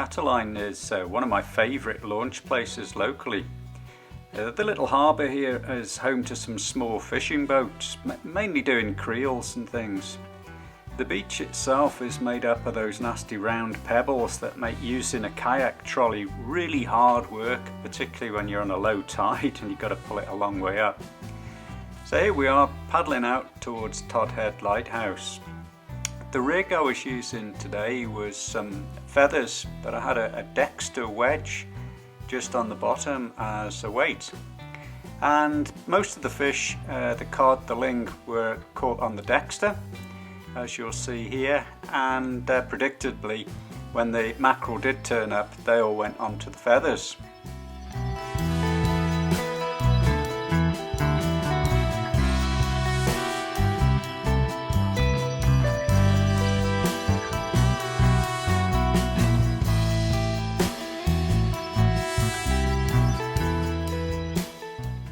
Catterline is one of my favourite launch places locally. The little harbour here is home to some small fishing boats, mainly doing creels and things. The beach itself is made up of those nasty round pebbles that make using a kayak trolley really hard work, particularly when you're on a low tide and you've got to pull it a long way up. So here we are paddling out towards Todhead Lighthouse. The rig I was using today was some feathers, but I had a Dexter wedge just on the bottom as a weight. And most of the fish, the cod, the ling, were caught on the Dexter, as you'll see here, and predictably when the mackerel did turn up they all went onto the feathers.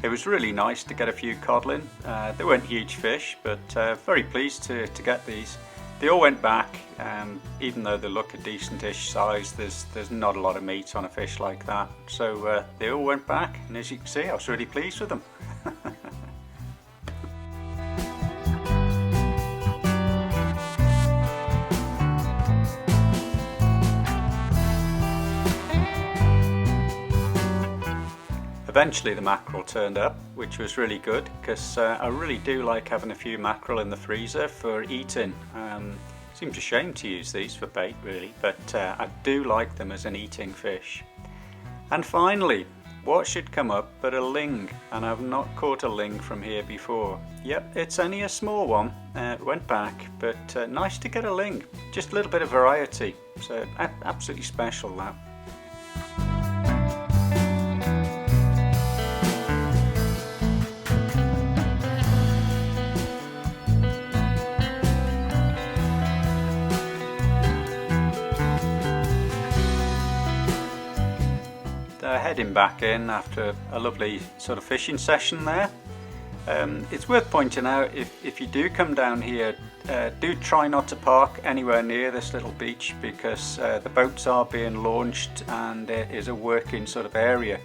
It was really nice to get a few codling. They weren't huge fish, but very pleased to get these. They all went back, even though they look a decent-ish size, there's not a lot of meat on a fish like that. So they all went back, and as you can see, I was really pleased with them. Eventually the mackerel turned up, which was really good because I really do like having a few mackerel in the freezer for eating. Seems a shame to use these for bait really, but I do like them as an eating fish. And finally, what should come up but a ling, and I've not caught a ling from here before. Yep, it's only a small one, it went back, but nice to get a ling, just a little bit of variety, so absolutely special that. Heading back in after a lovely sort of fishing session there. It's worth pointing out, if you do come down here, do try not to park anywhere near this little beach because the boats are being launched and it is a working sort of area.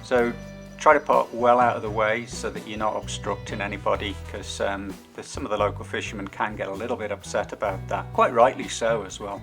So try to park well out of the way so that you're not obstructing anybody, because some of the local fishermen can get a little bit upset about that, quite rightly so as well.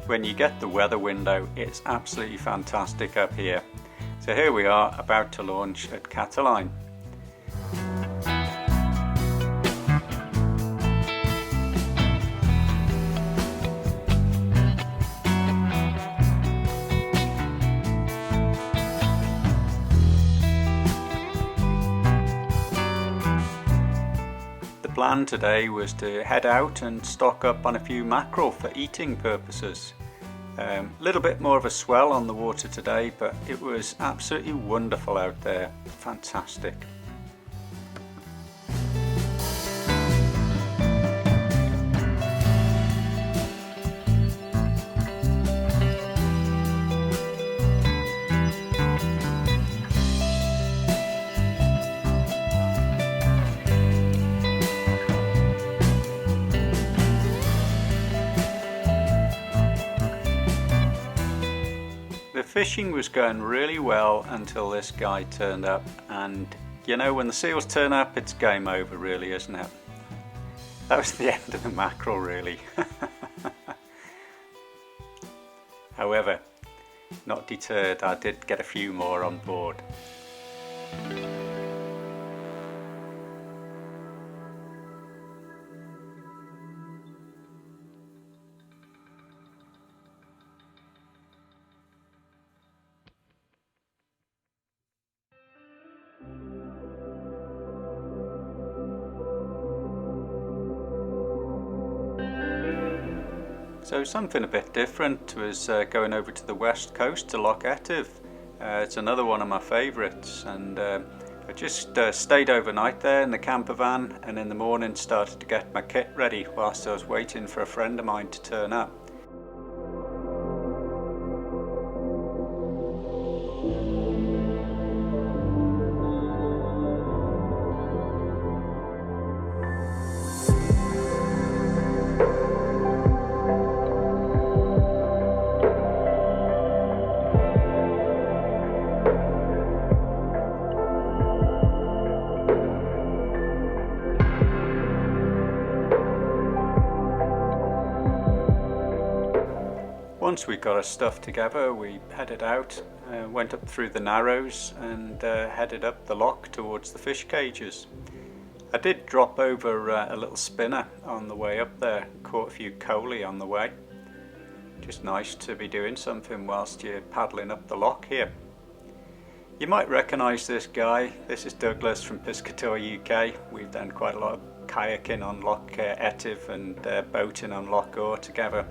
When you get the weather window, it's absolutely fantastic up here. So here we are about to launch at Catterline. The plan today was to head out and stock up on a few mackerel for eating purposes. A little bit more of a swell on the water today, but it was absolutely wonderful out there. Fantastic. The fishing was going really well until this guy turned up, and you know, when the seals turn up, it's game over really, isn't it? That was the end of the mackerel really. However, not deterred, I did get a few more on board. So something a bit different was going over to the west coast to Loch Etive. It's another one of my favourites, and I just stayed overnight there in the camper van, and in the morning started to get my kit ready whilst I was waiting for a friend of mine to turn up. Once we got our stuff together, we headed out, went up through the Narrows and headed up the loch towards the fish cages. I did drop over a little spinner on the way up there, caught a few coley on the way. Just nice to be doing something whilst you're paddling up the loch here. You might recognise this guy. This is Douglas from Piscator UK. We've done quite a lot of kayaking on Loch Etive and boating on Loch Etive together.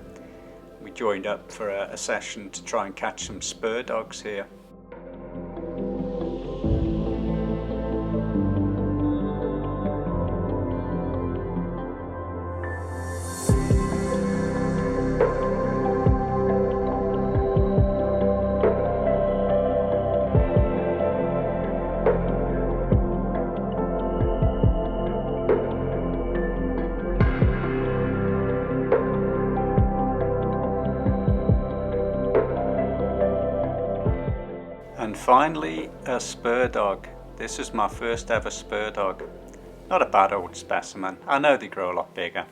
We joined up for a session to try and catch some spurdogs here. And finally, a spurdog. This is my first ever spurdog. Not a bad old specimen. I know they grow a lot bigger.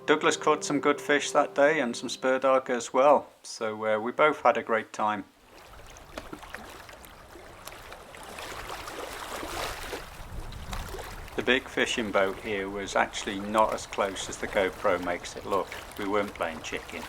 Douglas caught some good fish that day and some spurdog as well, so we both had a great time. The big fishing boat here was actually not as close as the GoPro makes it look. We weren't playing chicken.